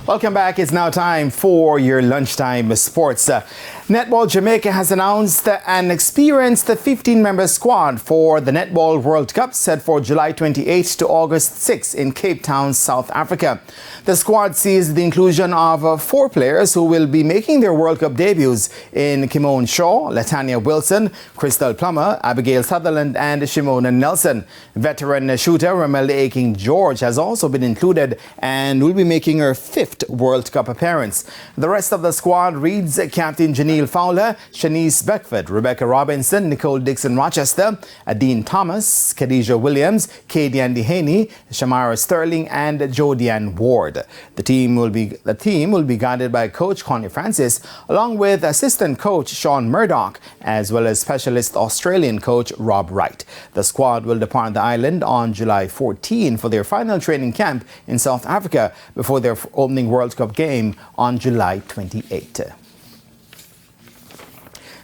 Welcome back. It's now time for your lunchtime sports. Netball Jamaica has announced and experienced the 15-member squad for the Netball World Cup set for July 28 to August 6 in Cape Town, South Africa. The squad sees the inclusion of 4 players who will be making their World Cup debuts in Kimon Shaw, Latanya Wilson, Crystal Plummer, Abigail Sutherland and Shimona Nelson. Veteran shooter Ramelda Aking George has also been included and will be making her 5th World Cup appearance. The rest of the squad reads Captain Janelle Fowler, Shanice Beckford, Rebecca Robinson, Nicole Dixon Rochester, Dean Thomas, Khadijah Williams, Katie Andy Haney, Shamara Sterling and Jodianne Ward. The team will be guided by coach Connie Francis along with assistant coach Sean Murdoch as well as specialist Australian coach Rob Wright. The squad will depart the island on July 14 for their final training camp in South Africa before their opening World Cup game on July 28.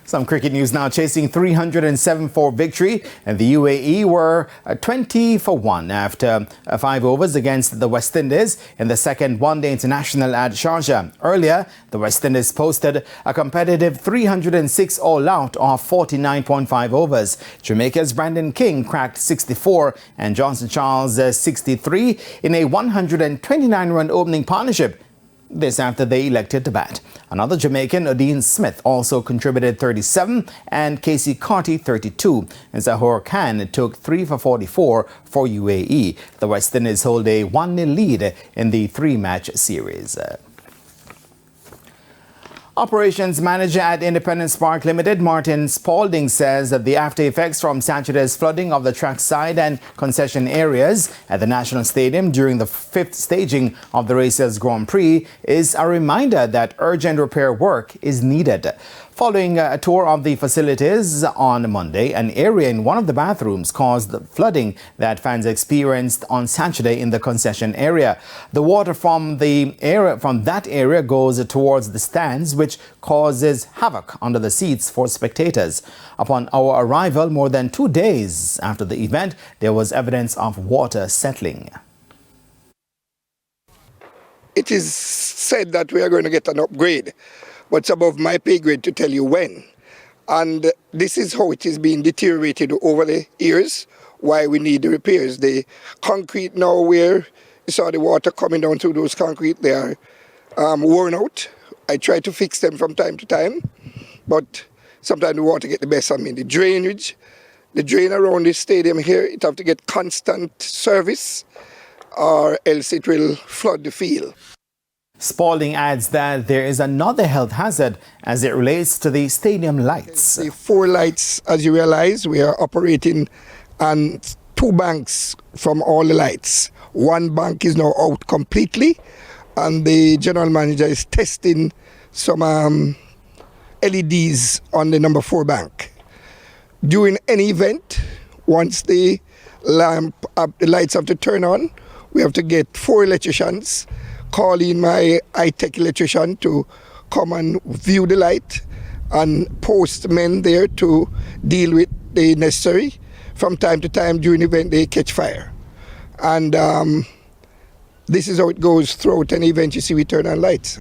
Some cricket news now. Chasing 307 victory, and the UAE were 20-1 after 5 overs against the West Indies in the second one-day international at Sharjah. Earlier, the West Indies posted a competitive 306 all-out of 49.5 overs. Jamaica's Brandon King cracked 64 and Johnson Charles 63 in a 129-run opening partnership. This after they elected to bat. Another Jamaican, Odin Smith, also contributed 37 and Casey Carty 32. And Zahor Khan took 3 for 44 for UAE. The West Indies hold a 1-0 lead in the 3-match series. Operations manager at Independence Park Limited, Martin Spalding, says that the after effects from Saturday's flooding of the trackside and concession areas at the National Stadium during the 5th staging of the Racers Grand Prix is a reminder that urgent repair work is needed. Following a tour of the facilities on Monday, an area in one of the bathrooms caused the flooding that fans experienced on Saturday in the concession area. The water from that area goes towards the stands, which causes havoc under the seats for spectators. Upon our arrival, more than 2 days after the event, there was evidence of water settling. It is said that we are going to get an upgrade, but it's above my pay grade to tell you when. And this is how it is being deteriorated over the years, why we need the repairs. The concrete now, where you saw the water coming down through those concrete, they are worn out. I try to fix them from time to time, but sometimes the water get the best of me. The drainage, the drain around this stadium here, it have to get constant service or else it will flood the field. Spalding adds that there is another health hazard as it relates to the stadium lights. The 4 lights, as you realize, we are operating on 2 banks from all the lights. 1 bank is now out completely, and the general manager is testing some LEDs on the number 4 bank. During any event, once the lights have to turn on, we have to get 4 electricians, call in my high-tech electrician to come and view the light and post men there to deal with the necessary. From time to time during the event, they catch fire. And this is how it goes throughout an event. You see, we turn on lights.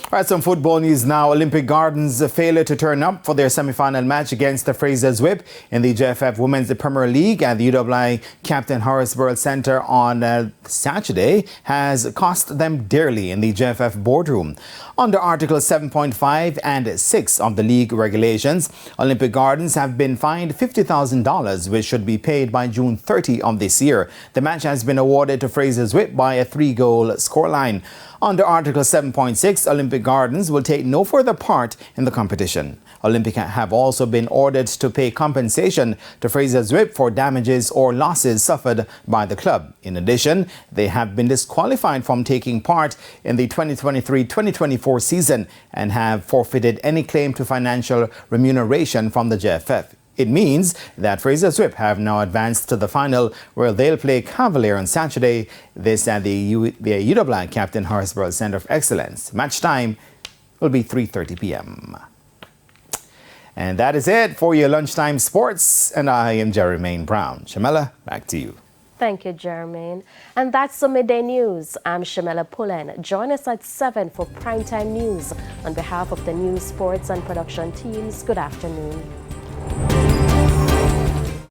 All right, some football news now. Olympic Gardens' failure to turn up for their semi-final match against the Fraser's Whip in the JFF Women's Premier League at the UWI Captain Horace Burrell Centre on Saturday has cost them dearly in the JFF boardroom. Under Article 7.5 and 6 of the league regulations, Olympic Gardens have been fined $50,000, which should be paid by June 30 of this year. The match has been awarded to Fraser's Whip by a 3-goal scoreline. Under Article 7.6, Olympic Gardens will take no further part in the competition. Olympic have also been ordered to pay compensation to Fraser's Whip for damages or losses suffered by the club. In addition, they have been disqualified from taking part in the 2023-2024 season and have forfeited any claim to financial remuneration from the JFF. It means that Fraser's Whip have now advanced to the final, where they'll play Cavalier on Saturday. This at the UWI Captain Horace Burrell Centre of Excellence. Match time will be 3:30 p.m. And that is it for your lunchtime sports. And I am Jermaine Brown. Shamela, back to you. Thank you, Jermaine. And that's the Midday News. I'm Shamela Pullen. Join us at 7 for Primetime News. On behalf of the news, sports, and production teams, good afternoon.